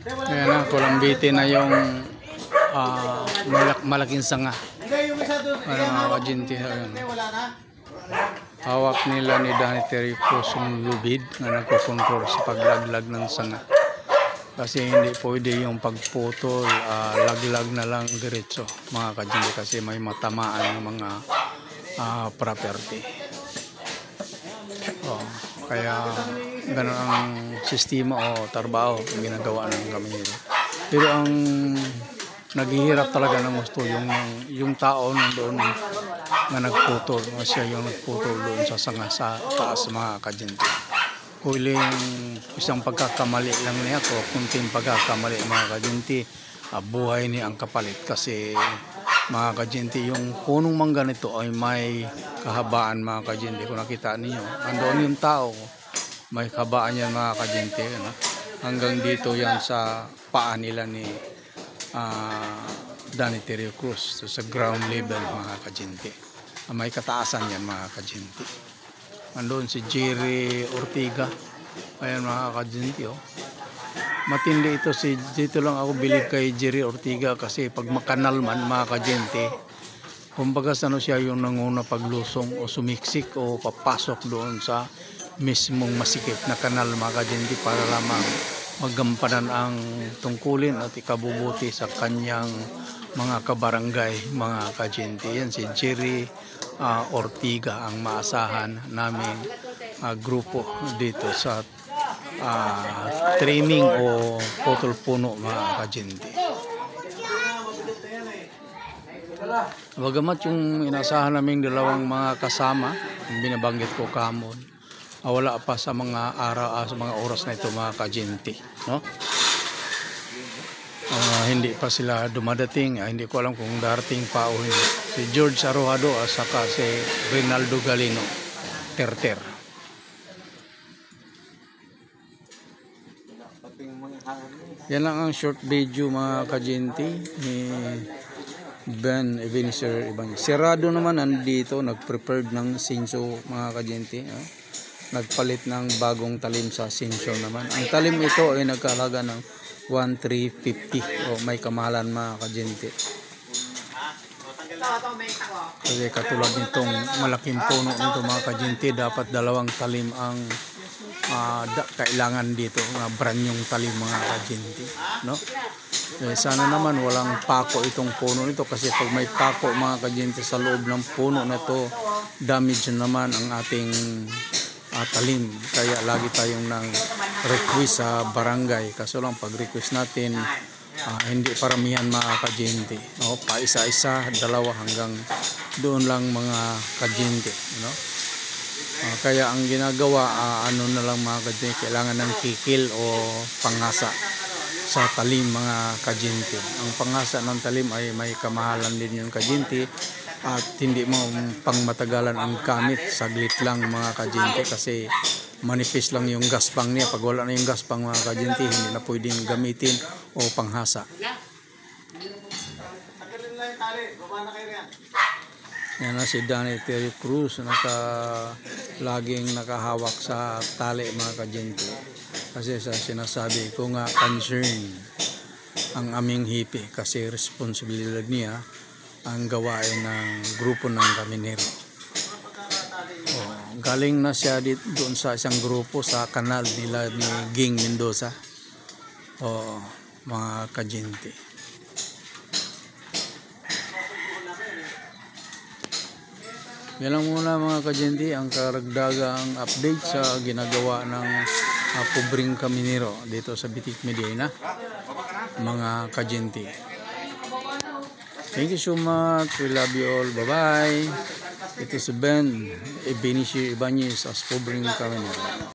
Ayan na, kulambiti na yung malaking sanga. Mga kajinti. Hawak nila ni Danny Terry Cruz yung lubid na nagkocontrol sa paglaglag ng sanga. Kasi hindi pwede yung pagputol, laglag na lang diretso mga kajinti kasi may matamaan ng mga property. Kaya ganun ang sistema o trabaho ang ginagawa ng kami nila. Pero ang naghihirap talaga ng gusto yung tao nandoon na nagputol, siya yung nagputol doon sa sanga sa taas mga kajinti. Huling isang pagkakamali lang niya ko, kunting pagkakamali mga kajinti, buhay niya ang kapalit kasi mga kajinti, yung punong mangga nito ay may kahabaan mga kajinti. Kung nakita ninyo, andoon yung tao, may kahabaan yan mga kajinti. Hanggang dito yan sa paa nila ni Danny Terry Cruz, sa ground level mga kajinti. May kataasan yan mga kajinti. Andoon si Jerry Ortiga. Ayan mga kajinti. Matindi ito dito lang ako bilib kay Jerry Ortiga kasi pag makanal man mga kajinti, kumbaga ano siya yung nanguna paglusong o sumiksik o papasok doon sa mismong masikip na kanal mga kajinti para lamang magampanan ang tungkulin at ikabubuti sa kanyang mga kabarangay mga kajinti. Yan si Jerry Ortiga ang maasahan namin grupo dito sa training o putol puno mga kajinti. Bagamat yung inasahan naming dalawang mga kasama, yung binabanggit ko kamon, wala pa sa mga araw, sa mga oras na ito mga kajinti, no? Hindi pa sila dumadating, hindi ko alam kung darating pa o hindi. Si George Arojado at saka si Rinaldo Galino Terter. Yan lang ang short video mga kajinti ni Ben Ebenezer Ibanez. Si Rado naman nandito, nag-prepared ng sinso mga kajinti. Nagpalit ng bagong talim sa sinso naman. Ang talim ito ay nagkahalaga ng 1,350 o may kamahalan mga kajinti. Kasi katulad nitong malaking puno nito mga kajinti, dapat dalawang talim ang kailangan dito, branyong talim mga kajinti, no? Sana naman walang pako itong puno nito kasi pag may pako mga kajinti sa loob ng puno na to, damage naman ang ating talim. Kaya lagi tayong nang request sa barangay. Kaso lang pag request natin hindi paramihan mga kajinti, no? Pa isa-isa, dalawa hanggang doon lang mga kajinti, no? Kaya ang ginagawa ano na lang mga kajinti, kailangan ng kikil o panghasa sa talim mga kajinti. Ang panghasa ng talim ay may kamahalan din yung kajinti at hindi mo pangmatagalan ang gamit, saglit lang mga kajinti kasi manifest lang yung gaspang niya. Pag wala na yung gaspang mga kajinti, hindi na pwedeng gamitin o panghasa. Yan na si Danny Terry Cruz, laging nakahawak sa tali mga kajinti. Kasi sa sinasabi ko nga, concern ang aming hipi kasi responsibilidad niya ang gawain ng grupo ng Caminero. Galing na siya doon sa isang grupo sa kanal nila ni Ging Mendoza. Mga kajinti. Yan lang muna mga kajinti ang karagdagang update sa ginagawa ng pobreng Caminero dito sa Bitik Medina mga kajinti. Thank you so much. We love you all. Bye-bye. Ito si Ben Ebenezer Ibanez as pobreng Caminero.